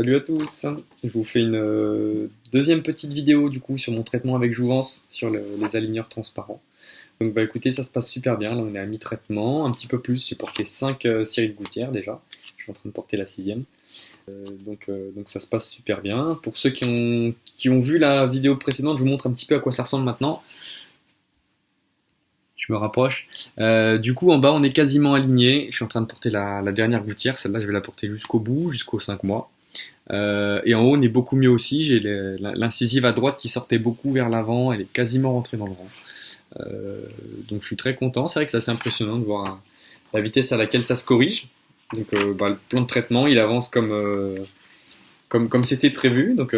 Salut à tous, je vous fais une deuxième petite vidéo du coup sur mon traitement avec jouvence sur les aligneurs transparents. Donc bah écoutez, ça se passe super bien, là on est à mi-traitement, un petit peu plus, j'ai porté 5 scieries de gouttière déjà, je suis en train de porter la 6e. Donc ça se passe super bien. Pour ceux qui ont vu la vidéo précédente, je vous montre un petit peu à quoi ça ressemble maintenant. Je me rapproche. Du coup, en bas, on est quasiment aligné. Je suis en train de porter la dernière gouttière. Celle-là, je vais la porter jusqu'au bout, jusqu'aux 5 mois. Et en haut, on est beaucoup mieux aussi. J'ai l'incisive à droite qui sortait beaucoup vers l'avant. Elle est quasiment rentrée dans le rang. Donc, je suis très content. C'est vrai que c'est assez impressionnant de voir la vitesse à laquelle ça se corrige. Donc, le plan de traitement, il avance comme c'était prévu. Donc,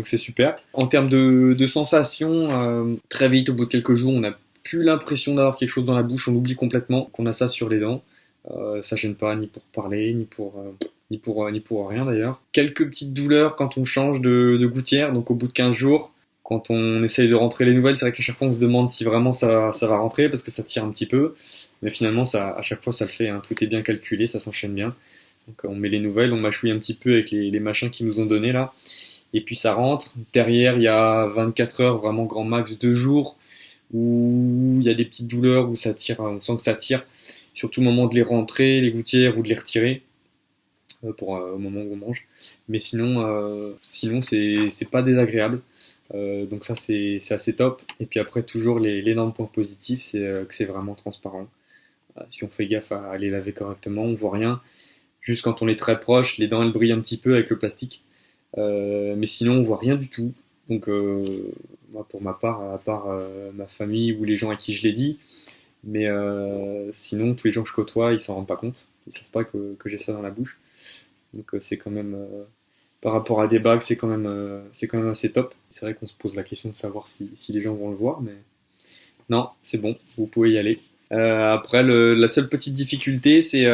c'est super. En termes de sensations, très vite, au bout de quelques jours, on a plus l'impression d'avoir quelque chose dans la bouche, on oublie complètement qu'on a ça sur les dents. Ça gêne pas ni pour parler, ni pour rien d'ailleurs. Quelques petites douleurs quand on change de gouttière, donc au bout de 15 jours, quand on essaye de rentrer les nouvelles, c'est vrai qu'à chaque fois on se demande si vraiment ça va rentrer parce que ça tire un petit peu, mais finalement à chaque fois ça le fait, hein. Tout est bien calculé, ça s'enchaîne bien. Donc on met les nouvelles, on mâchouille un petit peu avec les machins qu'ils nous ont donnés là, et puis ça rentre. Derrière il y a 24 heures, vraiment grand max 2 jours, où il y a des petites douleurs, où ça tire, on sent que ça tire, surtout au moment de les rentrer, les gouttières, ou de les retirer, au moment où on mange. Mais sinon c'est pas désagréable. Donc ça c'est assez top. Et puis après toujours l'énorme point positif, c'est que c'est vraiment transparent. Si on fait gaffe à les laver correctement, on voit rien. Juste quand on est très proche, les dents elles brillent un petit peu avec le plastique. Mais sinon on voit rien du tout. Donc moi pour ma part, à part ma famille ou les gens à qui je l'ai dit, mais sinon tous les gens que je côtoie ils s'en rendent pas compte, ils savent pas que j'ai ça dans la bouche. Donc c'est quand même par rapport à des bagues c'est quand même assez top. C'est vrai qu'on se pose la question de savoir si les gens vont le voir, mais non, c'est bon, vous pouvez y aller. Après la seule petite difficulté c'est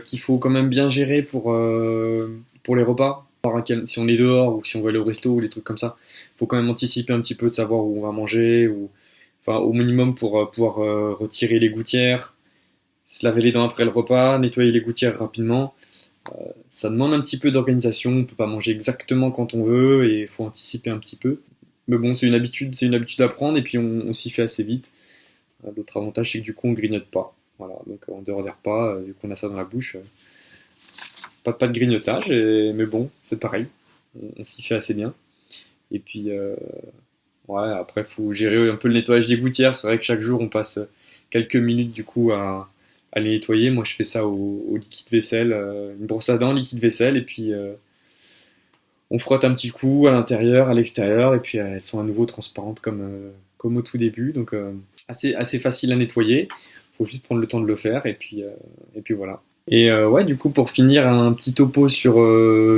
qu'il faut quand même bien gérer pour les repas. Si on est dehors ou si on va aller au resto ou des trucs comme ça, faut quand même anticiper un petit peu de savoir où on va manger, ou enfin au minimum pour pouvoir retirer les gouttières, se laver les dents après le repas, nettoyer les gouttières rapidement. Ça demande un petit peu d'organisation, on peut pas manger exactement quand on veut et il faut anticiper un petit peu. Mais bon, c'est une habitude à prendre et puis on s'y fait assez vite. L'autre avantage c'est que du coup on grignote pas. Voilà, donc en dehors des repas, vu qu'on a ça dans la bouche, pas de grignotage, mais bon, c'est pareil, on s'y fait assez bien. Et puis, ouais, après, faut gérer un peu le nettoyage des gouttières. C'est vrai que chaque jour, on passe quelques minutes du coup à les nettoyer. Moi, je fais ça au liquide vaisselle, une brosse à dents, liquide vaisselle, et puis on frotte un petit coup à l'intérieur, à l'extérieur, et puis elles sont à nouveau transparentes comme au tout début. Donc, assez facile à nettoyer. Faut juste prendre le temps de le faire, et puis voilà. Et ouais, du coup, pour finir, un petit topo sur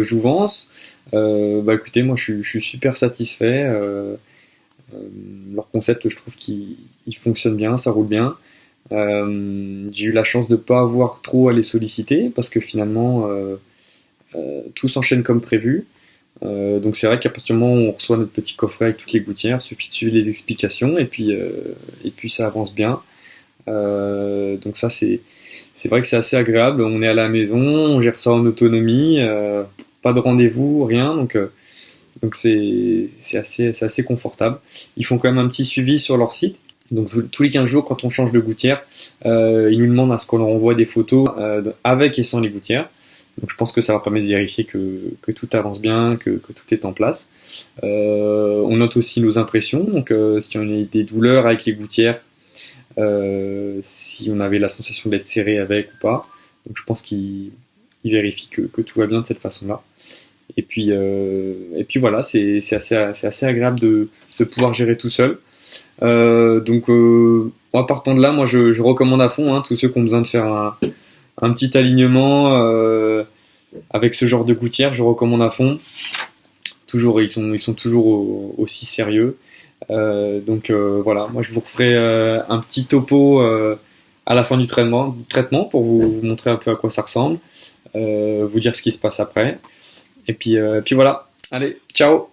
Jouvence. Bah écoutez, moi je suis super satisfait. Leur concept, je trouve qu'il fonctionne bien, ça roule bien. J'ai eu la chance de ne pas avoir trop à les solliciter parce que finalement tout s'enchaîne comme prévu. Donc c'est vrai qu'à partir du moment où on reçoit notre petit coffret avec toutes les gouttières, il suffit de suivre les explications et puis ça avance bien. Donc ça c'est vrai que c'est assez agréable. On est à la maison, on gère ça en autonomie, pas de rendez-vous, rien. Donc c'est assez confortable. Ils font quand même un petit suivi sur leur site. Donc tous les 15 jours, quand on change de gouttière, ils nous demandent à ce qu'on leur envoie des photos avec et sans les gouttières. Donc je pense que ça leur permet de vérifier que tout avance bien, que tout est en place. On note aussi nos impressions. Donc si on a des douleurs avec les gouttières, si on avait la sensation d'être serré avec ou pas. Donc je pense qu'ils vérifient que tout va bien de cette façon-là. Et puis voilà, c'est assez agréable de pouvoir gérer tout seul. Donc en partant de là, moi je recommande à fond, hein, tous ceux qui ont besoin de faire un petit alignement avec ce genre de gouttière, je recommande à fond. Toujours, ils sont toujours aussi sérieux. Donc voilà, moi je vous referai un petit topo à la fin du traitement pour vous montrer un peu à quoi ça ressemble, vous dire ce qui se passe après. Et puis voilà. Allez, ciao!